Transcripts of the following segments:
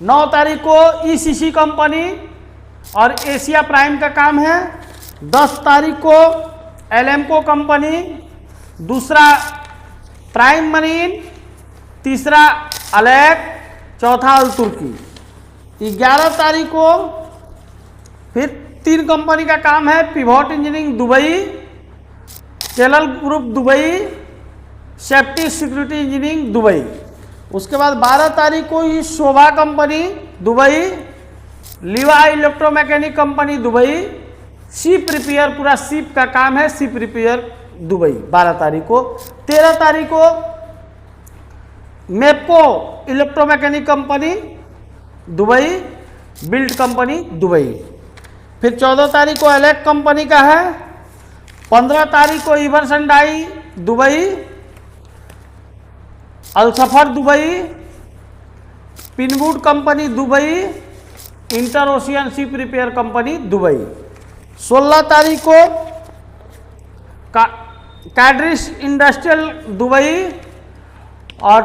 9 तारीख को ECC company और एशिया प्राइम का काम है। 10 तारीख को एलएमको कंपनी, दूसरा प्राइम मरीन, तीसरा अलेक, चौथा अल तुर्की। 11 तारीख को फिर 3 कंपनी का काम है, पिवोट इंजीनियरिंग दुबई, केलल group Dubai, safety security engineering Dubai. उसके बाद 12 तारीख को ये शोभा कंपनी दुबई, लिवा electromechanic company Dubai, ship repair, पूरा शिप का काम है, शिप रिपेयर दुबई 12 तारीख को। 13 तारीख को मेपको electromechanic company Dubai, build company Dubai. फिर 14 तारीख को एलेक कंपनी का है। 15 तारीख को इवर्सन डाई Dubai, Al Safar Dubai, Pinewood company Dubai, inter ocean ship repair company Dubai. 16 तारीख को कैडरिस इंडस्ट्रियल दुबई और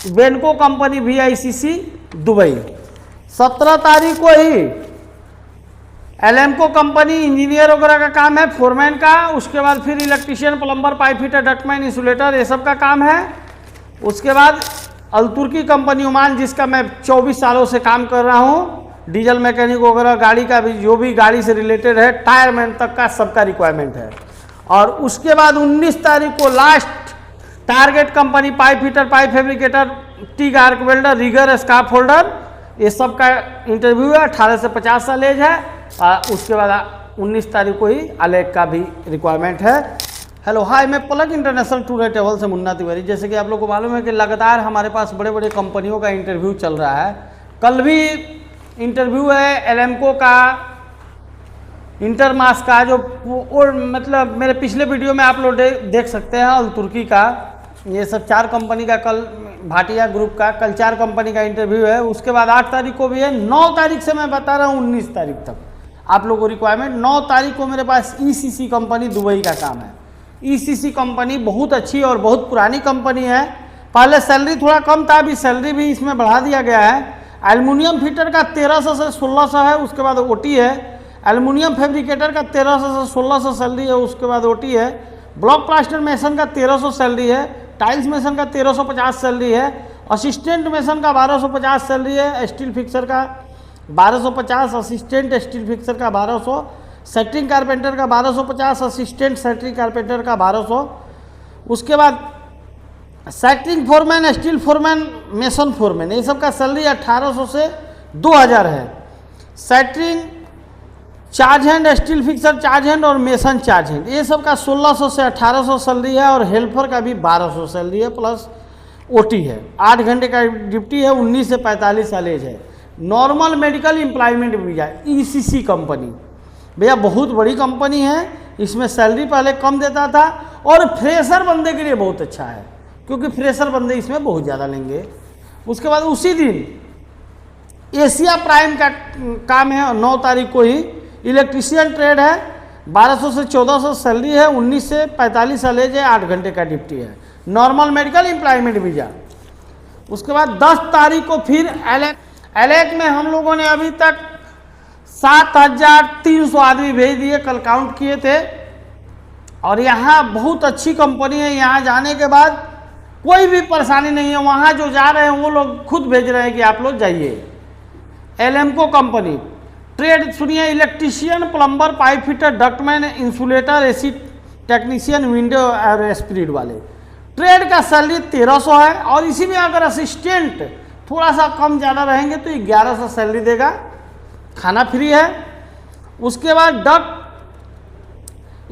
बेनको कंपनी VICC दुबई। 17 तारीख को ही एलएमको कंपनी इंजीनियर वगैरह का काम है, फोरमैन का। उसके बाद फिर electrician, plumber, pipe fitter, ductman, insulator, ये सब का काम है। उसके बाद अल तुर्की कंपनी ओमान, जिसका मैं 24 सालों से काम कर रहा हूँ, डीजल मैकेनिक वगैरह, गाड़ी का भी जो भी गाड़ी से रिलेटेड है, टायरमैन तक का सबका रिक्वायरमेंट है। और उसके बाद 19 तारीख को last target company, pipe fitter, pipe fabricator, TIG arc welder, rigger, scaffolder, ये सब का इंटरव्यू है। 18 से 50 साल एज है। उसके बाद 19 तारीख को ही अलेक का भी रिक्वायरमेंट है। हेलो हाय, मैं पलक इंटरनेशनल टूर एंड ट्रैवल से मुन्ना तिवारी। जैसे कि आप लोग को मालूम है कि लगातार हमारे पास बड़े बड़े कंपनियों का इंटरव्यू चल रहा है। कल भी इंटरव्यू है एलएमको का, इंटरमास का, जो और मतलब मेरे पिछले वीडियो में आप लोग देख सकते हैं, अल तुर्की का, ये सब 4 कंपनी का, कल भाटिया ग्रुप का कल 4 कंपनी का इंटरव्यू है। उसके बाद 8 तारीख को भी है। 9 तारीख से मैं बता रहा हूँ 19 तारीख तक आप लोगों को रिक्वायरमेंट। 9 तारीख को मेरे पास ECC कंपनी दुबई का काम है। ECC कंपनी बहुत अच्छी और बहुत पुरानी कंपनी है। पहले सैलरी थोड़ा कम था, अभी सैलरी भी इसमें बढ़ा दिया गया है। एल्युमिनियम फिटर का 1300 से 1600 है, उसके बाद OT है। एल्युमिनियम फैब्रिकेटर का 1300 से 1600 सैलरी है, उसके बाद OT है। ब्लॉक प्लास्टर मेसन का 1300 सैलरी है। टाइल्स मेसन का 1350 सैलरी है। असिस्टेंट मेसन का 1250 सैलरी है। स्टील फिक्सर का 1250, असिस्टेंट स्टील फिक्सर का 1200, सेटरिंग कारपेंटर का 1250, असिस्टेंट सेटरिंग कारपेंटर का 1200। उसके बाद shuttering foreman, steel foreman, mason foreman, ये सब का सैलरी 1800 से 2000 है। Shuttering charge hand, steel fixer charge hand और मेसन चार्ज हैंड, ये सब का 1600 से 1800 सैलरी है। और हेल्पर का भी 1200 सैलरी है, प्लस OT है। 8 घंटे का ड्यूटी है। 19 से 45 साल एज है। Normal medical employment visa, ECC company भैया बहुत बड़ी कंपनी है। इसमें सैलरी पहले कम देता था और फ्रेशर बंदे के लिए बहुत अच्छा है, क्योंकि फ्रेशर बंदे इसमें बहुत ज़्यादा लेंगे। उसके बाद उसी दिन एशिया प्राइम का काम है। 9 तारीख को ही इलेक्ट्रीशियन ट्रेड है। 1200 से 1400 सैलरी है। 19 से 45 साल एज है। 8 घंटे का ड्यूटी है। Normal medical employment visa. उसके बाद 10 तारीख को फिर एलेक में हम लोगों ने अभी तक 7300 आदमी भेज दिए, कल काउंट किए थे। और यहाँ बहुत अच्छी कंपनी है। यहाँ जाने के बाद कोई भी परेशानी नहीं है। वहाँ जो जा रहे हैं वो लोग खुद भेज रहे हैं कि आप लोग जाइए। एलएमको कंपनी ट्रेड सुनिए, electrician, plumber, pipe fitter, ductman, insulator, AC technician, window और स्पिरिट वाले। ट्रेड का सैलरी 1300 है। और इसी में अगर असिस्टेंट थोड़ा सा कम ज़्यादा रहेंगे तो 1100 सैलरी देगा। खाना फ्री है। उसके बाद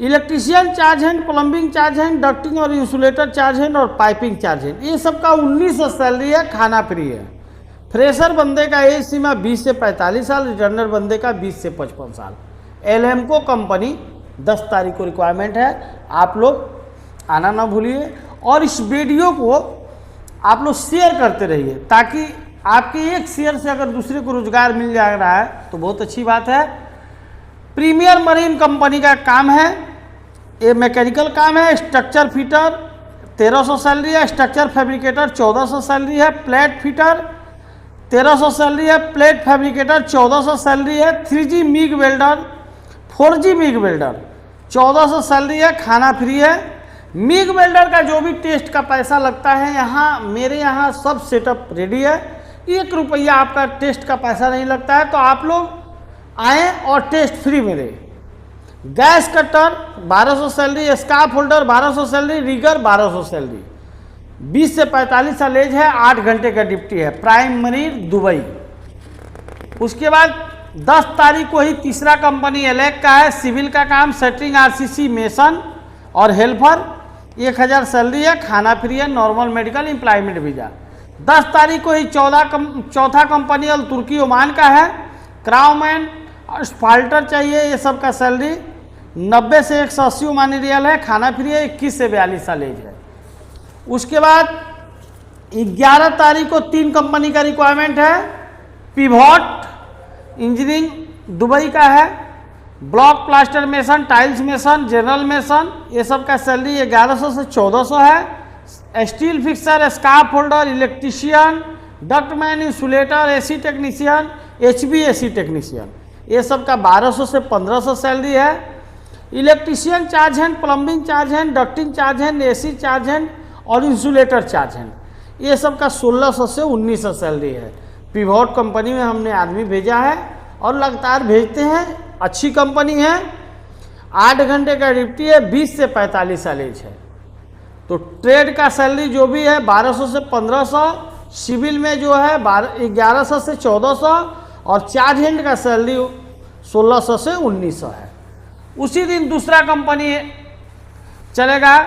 electrician charge hand, plumbing charge hand, ducting और इंसुलेटर चार्ज हैंड और पाइपिंग चार्ज हैंड, ये सब का 1900 सैलरी है। खाना फ्री है। फ्रेशर बंदे का एज सीमा 20 से 45 साल, रिटर्नर बंदे का 20 से 55 साल। एलएमको कंपनी 10 तारीख को रिक्वायरमेंट है। आप लोग आना ना भूलिए। और इस वीडियो को आप लोग शेयर करते रहिए, ताकि आपके एक शेयर से अगर दूसरे को रोजगार मिल जा रहा है तो बहुत अच्छी बात है। प्रीमियर मरीन कंपनी का काम है। ये मैकेनिकल काम है। स्ट्रक्चर फिटर 1300 सैलरी है। स्ट्रक्चर फैब्रिकेटर 1400 सैलरी है। प्लेट फिटर 1300 सैलरी है। प्लेट फैब्रिकेटर 1400 सैलरी है। 3G MIG welder, 4G MiG welder 1400 salary है, खाना फ्री है। मिग वेल्डर का जो भी टेस्ट का पैसा लगता है, यहाँ मेरे यहाँ सब सेटअप रेडी है। 1 रुपया आपका टेस्ट का पैसा नहीं लगता है, तो आप लोग आएँ और टेस्ट फ्री में दें। Gas cutter 1200 salary, scaffolder 1200 salary, rigger 1200 salary. 20 से 45 साल एज है, 8 घंटे का ड्यूटी है। प्राइम मरीर दुबई। उसके बाद 10 तारीख को ही तीसरा कंपनी एलेक का है, सिविल का काम, सेटरिंग, RCC, मेसन और हेल्पर। 1000 सैलरी है, खाना फ्री है, नॉर्मल मेडिकल, एम्प्लॉयमेंट वीजा। 10 तारीख को ही चौथा कंपनी अल तुर्की ओमान का है, क्राउमैन, स्पाल्टर चाहिए, ये सब का सैलरी 90 से 180 ओमानी रियल है, खाना फ्री है, 21 से 42 साल एज है। उसके बाद 11 तारीख को 3 कंपनी का रिक्वायरमेंट है, पिवॉट इंजीनियरिंग दुबई का है, block plaster mason, tiles mason, general mason, ये सब का सैलरी 1100 से 1400 है। Steel fixer, scaffold holder, electrician, ductman, insulator, AC technician, HVAC technician, ये सब का 1200 से 1500 सैलरी है। Electrician charge hand, plumbing charge hand, ducting charge hand, AC charge hand और इंसुलेटर चार्ज हैंड, ये सब का 1600 से 1900 सैलरी है। पिवॉट कंपनी में हमने आदमी भेजा है और लगातार भेजते हैं, अच्छी कंपनी है। 8 घंटे का ड्यूटी है, 20 से 45 साल एज है। तो ट्रेड का सैलरी जो भी है 1200 से 1500, सिविल में जो है 1100 से 1400 और चार्ज हैंड का सैलरी 1600 से 1900 है। उसी दिन दूसरा कंपनी चलेगा,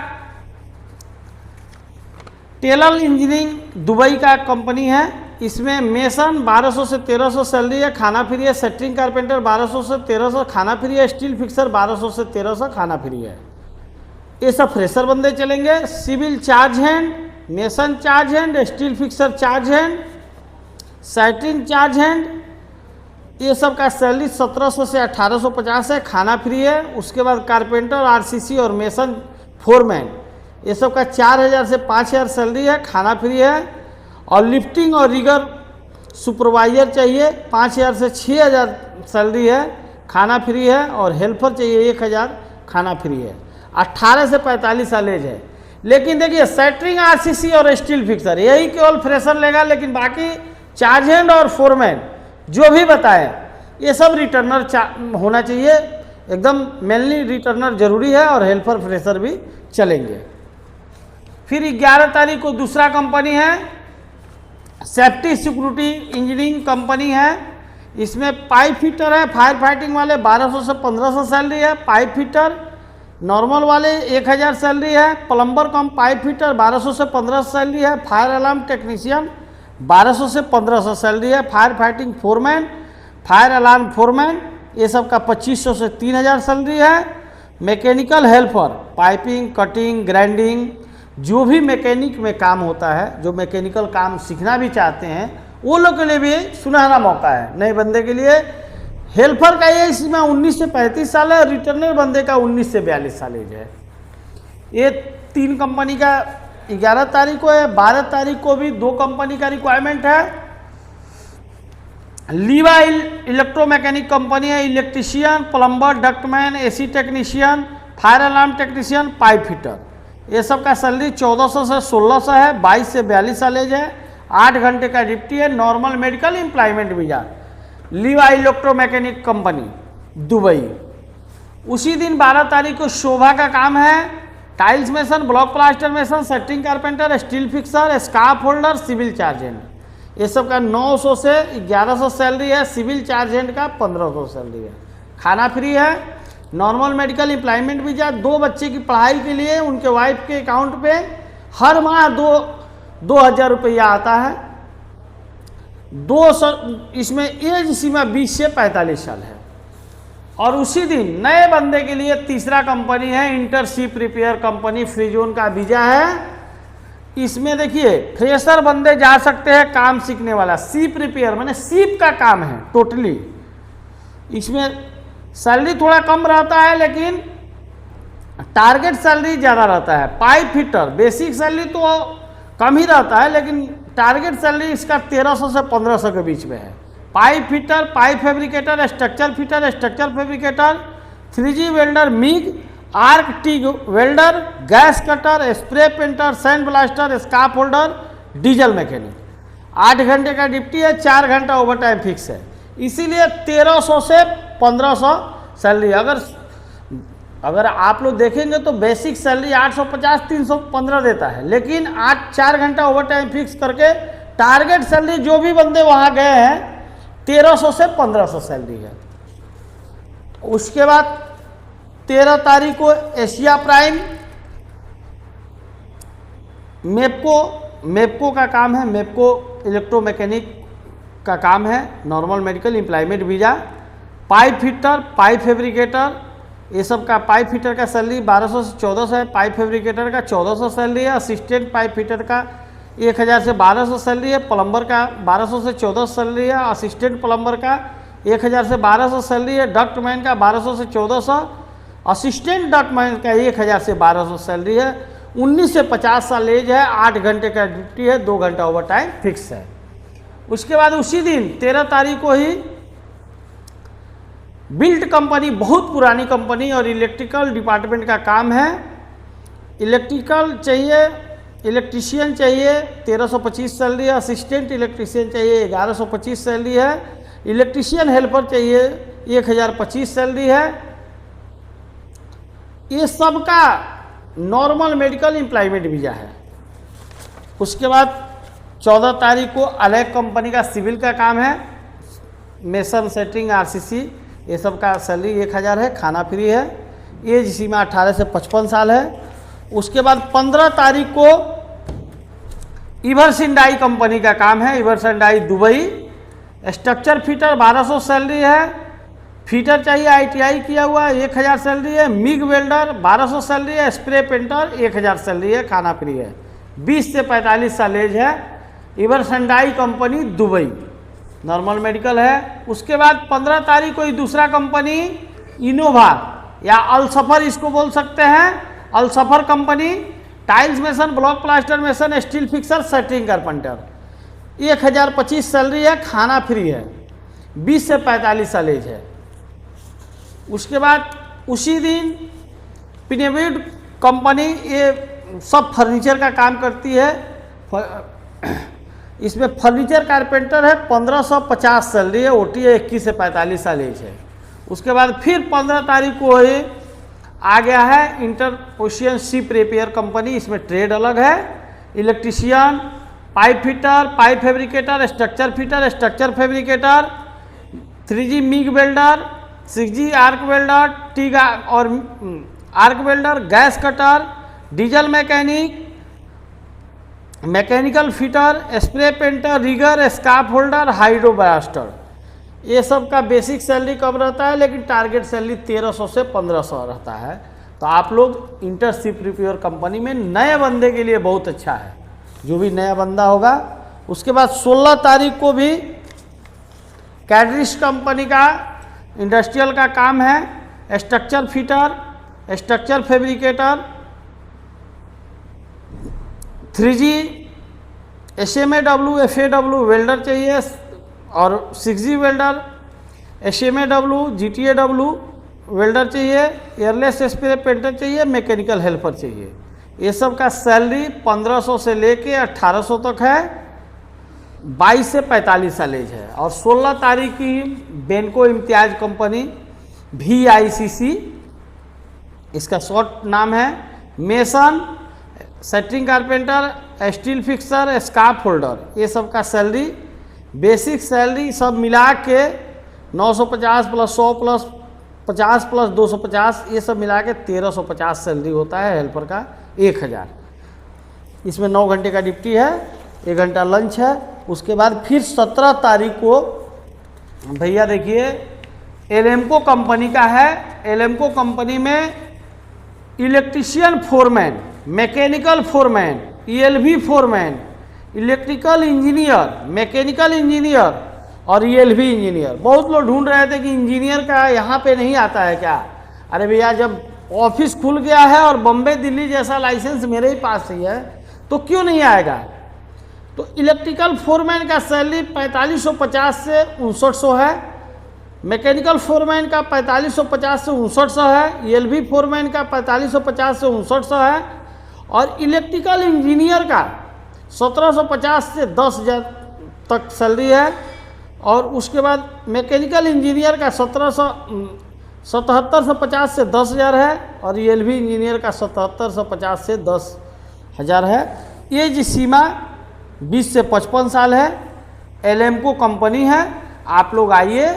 टेलर इंजीनियरिंग दुबई का कंपनी है। इसमें मेसन 1200 से 1300 सैलरी है, खाना फ्री है। सेटरिंग कारपेंटर 1200 से 1300, खाना फ्री है। स्टील फिक्सर 1200 से 1300, खाना फ्री है। ये सब फ्रेशर बंदे चलेंगे। Civil charge hand, mason charge hand, steel fixer charge hand, shuttering charge hand, ये सब का सैलरी 1700 से 1850 है, खाना फ्री है। उसके बाद कारपेंटर, RCC और मेसन फोरमैन, ये सब का 4000 से 5000 सैलरी है, खाना फ्री है। और लिफ्टिंग और रिगर सुपरवाइजर चाहिए, 5000 से 6000 सैलरी है, खाना फ्री है। और हेल्पर चाहिए 1000, खाना फ्री है। 18 से 45 साल एज है। लेकिन देखिए सेटरिंग, RCC और स्टील फिक्सर यही केवल फ्रेशर लेगा, लेकिन बाकी चार्ज हैंड और फोरमैन जो भी बताए ये सब रिटर्नर होना चाहिए, एकदम मेनली रिटर्नर जरूरी है। और हेल्पर फ्रेशर भी चलेंगे। फिर 11 तारीख को दूसरा कंपनी है, सेफ्टी सिक्योरिटी इंजीनियरिंग कंपनी है। इसमें पाइप फिटर है, फायर फाइटिंग वाले 1200 से 1500 सैलरी है। पाइप फिटर नॉर्मल वाले 1000 सैलरी है। प्लम्बर कम पाइप फिटर 1200 से 1500 सैलरी है। फायर अलार्म टेक्नीशियन 1200 से 1500 सैलरी है। Fire fighting foreman, fire alarm foreman, ये सब का 2500 से 3000 सैलरी है। Mechanical helper, piping, cutting, grinding, जो भी मैकेनिक में काम होता है, जो मैकेनिकल काम सीखना भी चाहते हैं, वो लोग के लिए भी सुनहरा मौका है नए बंदे के लिए। हेल्पर का ये इसमें 19 से 35 साल है, रिटर्नर बंदे का 19 से 42 साल एज है। ये 3 कंपनी का 11 तारीख को है। 12 तारीख को भी 2 कंपनी का रिक्वायरमेंट है। लीवा इलेक्ट्रोमैकेनिक कंपनी है, electrician, plumber, ductman, AC technician, fire alarm technician, pipe fitter, ये सब का सैलरी 1400 से 1600 है। 22 से 42 साल एज है। 8 घंटे का ड्यूटी है, नॉर्मल मेडिकल, एम्प्लॉयमेंट वीजा। लीवा इलेक्ट्रोमैकेनिक कंपनी दुबई। उसी दिन 12 तारीख को शोभा का काम है, tiles mason, block plaster mason, shuttering carpenter, steel fixer, scaffold holder, civil charge hand, ये सब का 900 से 1100 सैलरी है। सिविल चार्ज हैंड का 1500 सैलरी है, खाना फ्री है। Normal medical, employment visa. 2 बच्चे की पढ़ाई के लिए उनके वाइफ के अकाउंट पे हर माह 2000 रुपया आता है। 200, इसमें एज सीमा 20 से 45 साल है। और उसी दिन नए बंदे के लिए तीसरा कंपनी है, internship repair company, free zone का वीजा है। इसमें देखिए फ्रेशर बंदे जा सकते हैं, काम सीखने वाला। शिप रिपेयर माने शिप का काम है टोटली। इसमें सैलरी थोड़ा कम रहता है, लेकिन टारगेट सैलरी ज़्यादा रहता है। पाइप फिटर बेसिक सैलरी तो कम ही रहता है, लेकिन टारगेट सैलरी इसका 1300 से 1500 के बीच में है। Pipe fitter, pipe fabricator, structure fitter, structure fabricator, 3G welder, MiG, arc T welder, gas cutter, spray painter, sand blaster, scarf holder, diesel mechanic. 8 घंटे का ड्यूटी है, 4 घंटा ओवर टाइम फिक्स है, इसीलिए 1300 से 1500 सैलरी। अगर आप लोग देखेंगे तो बेसिक सैलरी 850 315 देता है, लेकिन 4 घंटा ओवर टाइम फिक्स करके टारगेट सैलरी जो भी बंदे वहाँ गए हैं 1300 से 1500 सैलरी है। उसके बाद 13 तारीख को एशिया प्राइम मेपको का काम है। मेपको इलेक्ट्रोमैकेनिक का काम है, normal medical employment visa. Pipe fitter, pipe fabricator, ये सब का पाइप फिटर का सैलरी 1200 से 1400 है, पाइप फैब्रिकेटर का 1400 सैलरी है, असिस्टेंट पाइप फिटर का 1000 से 1200 सैलरी है, प्लम्बर का 1200 से 1400 सैलरी है, असिस्टेंट प्लम्बर का 1000 से 1200 सैलरी है, डक्टमैन का 1200 से 1400, असिस्टेंट डक्टमैन का 1000 से 1200 सैलरी है। 19 से 50 साल एज है, 8 घंटे का ड्यूटी है, 2 घंटा ओवर टाइम फिक्स है। उसके बाद उसी दिन 13 तारीख को ही बिल्ट कंपनी, बहुत पुरानी कंपनी और इलेक्ट्रिकल डिपार्टमेंट का काम है। इलेक्ट्रिकल चाहिए, इलेक्ट्रीशियन चाहिए 1325 सैलरी है, असिस्टेंट इलेक्ट्रीशियन चाहिए 1125 सैलरी है, इलेक्ट्रीशियन हेल्पर चाहिए 1025 सैलरी है। ये सब का नॉर्मल मेडिकल एम्प्लॉयमेंट वीज़ा है। उसके बाद 14 तारीख को अलग कंपनी का सिविल का काम है, मेसन सेटिंग RCC, ये सब का सैलरी 1000 है, खाना फ्री है, एज सीमा 18 से 55 साल है। उसके बाद 15 तारीख को इवर्सिंडाई कंपनी का काम है, इवर्सिंडाई दुबई। स्ट्रक्चर फिटर 1200 सैलरी है, फिटर चाहिए ITI किया हुआ 1000 सैलरी है, मिग वेल्डर 1200 सैलरी है, स्प्रे पेंटर 1000 सैलरी है, खाना फ्री है, 20 से 45 साल एज है। इवर्सिंडाई कंपनी दुबई, नॉर्मल मेडिकल है। उसके बाद 15 तारीख को ही दूसरा कंपनी इनोवा या अलसफर इसको बोल सकते हैं, Al Safar company, tiles mason, block plaster mason, steel fixer, setting carpenter, 1025 salary है, खाना फ्री है, 20 से 45 साल एज है। उसके बाद उसी दिन पिनेविड कंपनी, ये सब फर्नीचर का काम करती है, इसमें फर्नीचर कारपेंटर है, 1550 सैलरी है, OT है, 21 से 45 साल एज है। उसके बाद फिर 15 तारीख को ही आ गया है inter ocean ship repair company, इसमें ट्रेड अलग है, electrician, pipe fitter, pipe fabricator, structure fitter, structure fabricator, 3G MIG welder, 6G arc welder, TIG और arc welder, gas cutter, diesel mechanic, mechanical fitter, spray painter, rigger, scaffold holder, hydro blaster. ये सब का basic salary कम रहता है, लेकिन target salary 1300 से 1500 रहता है। तो आप लोग इंटरशिप रिपेयर कंपनी में नए बंदे के लिए बहुत अच्छा है, जो भी नया बंदा होगा। उसके बाद 16 तारीख को भी कैडरिस कंपनी का इंडस्ट्रियल का काम है, structure fitter, structure fabricator, 3G SMAW FAW welder चाहिए और 6G welder, SMAW GTAW welder चाहिए, एयरलेस स्प्रे पेंटर चाहिए, मैकेनिकल हेल्पर चाहिए। ये सब का सैलरी 1500 से लेके 1800 तक है, 22 से 45 साल एज है। और 16 तारीख की बेनको इम्तियाज कंपनी VICC, इसका शॉर्ट नाम है, mason, setting carpenter, steel fixer, scaffold holder, ये सब का सैलरी, बेसिक सैलरी सब मिला के 950 प्लस 100 प्लस 50 प्लस 250, ये सब मिला के 1350 सैलरी होता है हेल्पर का 1000। इसमें 9 घंटे का ड्यूटी है, 1 घंटा लंच है। उसके बाद फिर 17 तारीख को भैया देखिए एलेम्को कंपनी का है। एलेम्को कंपनी में electrician foreman, mechanical foreman, ELV foreman, electrical engineer, mechanical engineer और ELV इंजीनियर। बहुत लोग ढूंढ रहे थे कि इंजीनियर का यहाँ पे नहीं आता है क्या। अरे भैया जब ऑफिस खुल गया है और बम्बई दिल्ली जैसा लाइसेंस मेरे ही पास ही है तो क्यों नहीं आएगा। तो इलेक्ट्रिकल फोरमैन का सैलरी 4550 से 5900 है, मैकेनिकल फोरमैन का 4550 से 5900 है, ELV फोरमैन का 4550 से 5900 है, और इलेक्ट्रिकल इंजीनियर का 1750 से 10,000 तक सैलरी है, और उसके बाद मैकेनिकल इंजीनियर का 1750 से 10,000 है, और ELV इंजीनियर का 7750 से 10,000 है। एज सीमा 20 से 55 साल है। एलेम्को कंपनी है। आप लोग आइए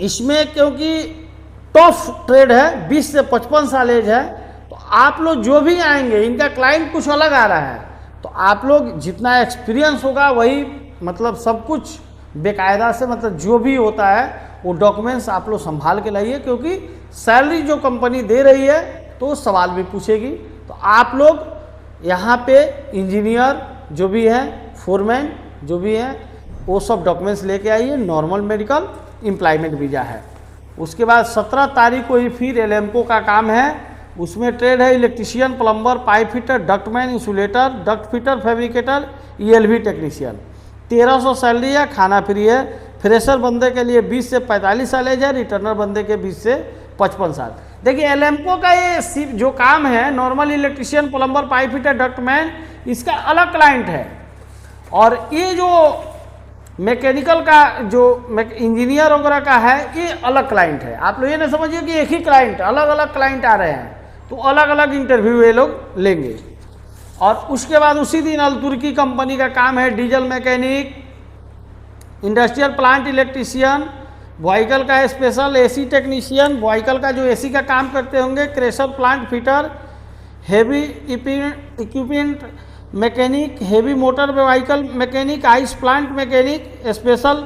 इसमें, क्योंकि टफ ट्रेड है, 20 से 55 साल एज है, तो आप लोग जो भी आएंगे, इनका क्लाइंट कुछ अलग आ रहा है, तो आप लोग जितना एक्सपीरियंस होगा वही मतलब सब कुछ बेकायदा से, मतलब जो भी होता है वो डॉक्यूमेंट्स आप लोग संभाल के लाइए, क्योंकि सैलरी जो कंपनी दे रही है तो सवाल भी पूछेगी। तो आप लोग यहाँ पे इंजीनियर जो भी है, फोरमैन जो भी है, वो सब डॉक्यूमेंट्स लेके आइए। नॉर्मल मेडिकल, एम्प्लॉयमेंट वीज़ा है। उसके बाद 17 तारीख को ही फिर एलेम्को का काम है। उसमें ट्रेड है electrician, plumber, pipe fitter, ductman, insulator, duct fitter, fabricator, ELV technician. 1300 salary है, खाना फ्री है। फ्रेशर बंदे के लिए 20 से 45 साल एज है, रिटर्नर बंदे के 20 से 55 साल। देखिए एलेम्को का ये जो काम है, normal electrician, plumber, pipe fitter, ductman, इसका अलग क्लाइंट है। और ये जो मैकेनिकल का जो इंजीनियर वगैरह का है, ये अलग क्लाइंट है। आप लोग ये ना समझिए कि एक ही क्लाइंट, अलग अलग क्लाइंट आ रहे हैं, तो अलग अलग इंटरव्यू ये लोग लेंगे। और उसके बाद उसी दिन अल तुर्की कंपनी का काम है, diesel mechanic, industrial plant electrician, vehicle का स्पेशल AC टेक्नीशियन, व्हीकल का जो AC का काम करते होंगे, crusher plant fitter, heavy equipment mechanic, heavy motor vehicle mechanic, ice plant mechanic, special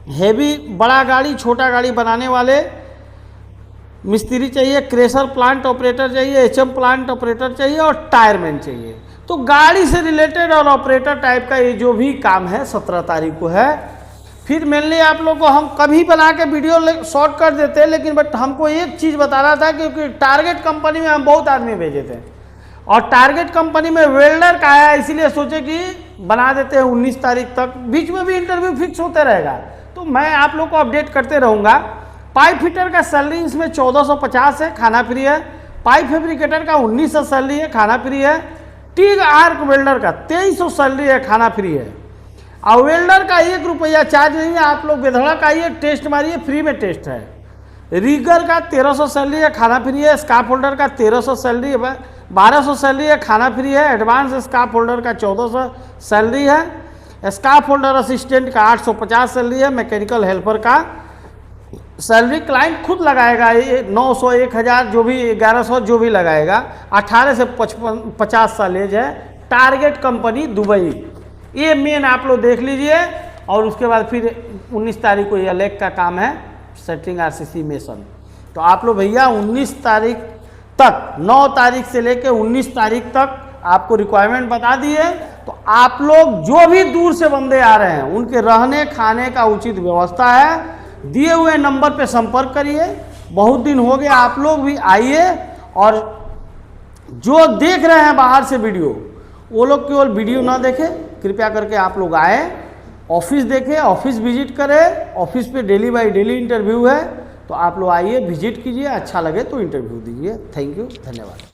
heavy बड़ा गाड़ी छोटा गाड़ी बनाने वाले मिस्त्री चाहिए, क्रेशर प्लांट ऑपरेटर चाहिए, HM प्लांट ऑपरेटर चाहिए, और टायरमैन चाहिए। तो गाड़ी से रिलेटेड और ऑपरेटर टाइप का ये जो भी काम है 17 तारीख को है। फिर मेनली आप लोग को हम कभी बना के वीडियो शॉर्ट कर देते हैं, लेकिन बट हमको एक चीज़ बताना था, क्योंकि टारगेट कंपनी में हम बहुत आदमी भेजे थे, और टारगेट कंपनी में वेल्डर का आया, इसीलिए सोचे कि बना देते हैं 19 तारीख तक। बीच में भी इंटरव्यू फिक्स होते रहेगा, तो मैं आप लोग को अपडेट करते रहूँगा। पाइप फिटर का सैलरी इसमें 1450 है, खाना फ्री है। पाइप फैब्रिकेटर का 1900 सैलरी है, खाना फ्री है। टिग आर्क वेल्डर का 2300 सैलरी है, खाना फ्री है। और वेल्डर का 1 रुपया चार्ज नहीं है। आप लोग बेधड़क आइए, टेस्ट मारिए, फ्री में टेस्ट है। रीगर का 1300 सैलरी है, खाना फ्री है। स्काफ होल्डर का 1300 सैलरी है, 1200 सैलरी है, खाना फ्री है। एडवांस स्काफ होल्डर का 1400 सैलरी है। स्काफ होल्डर असिस्टेंट का 850 सैलरी है। मैकेनिकल हेल्पर का सैलरी क्लाइंट खुद लगाएगा, 900, 1000 जो भी 1100 जो भी लगाएगा। 18 से 50 साल एज है। टारगेट कंपनी दुबई, ये मेन आप लोग देख लीजिए। और उसके बाद फिर 19 तारीख को ये लेक का काम है, सेटिंग RCC मेसन। तो आप लोग भैया 19 तारीख तक, 9 तारीख से लेके 19 तारीख तक आपको रिक्वायरमेंट बता दिए। तो आप लोग जो भी दूर से बंदे आ रहे हैं, उनके रहने खाने का उचित व्यवस्था है। दिए हुए नंबर पे संपर्क करिए। बहुत दिन हो गए, आप लोग भी आइए। और जो देख रहे हैं बाहर से वीडियो, वो लोग केवल वीडियो ना देखें, कृपया करके आप लोग आए, ऑफिस देखें, ऑफिस विजिट करें। ऑफिस पे डेली बाय डेली इंटरव्यू है, तो आप लोग आइए, विजिट कीजिए, अच्छा लगे तो इंटरव्यू दीजिए। थैंक यू, धन्यवाद।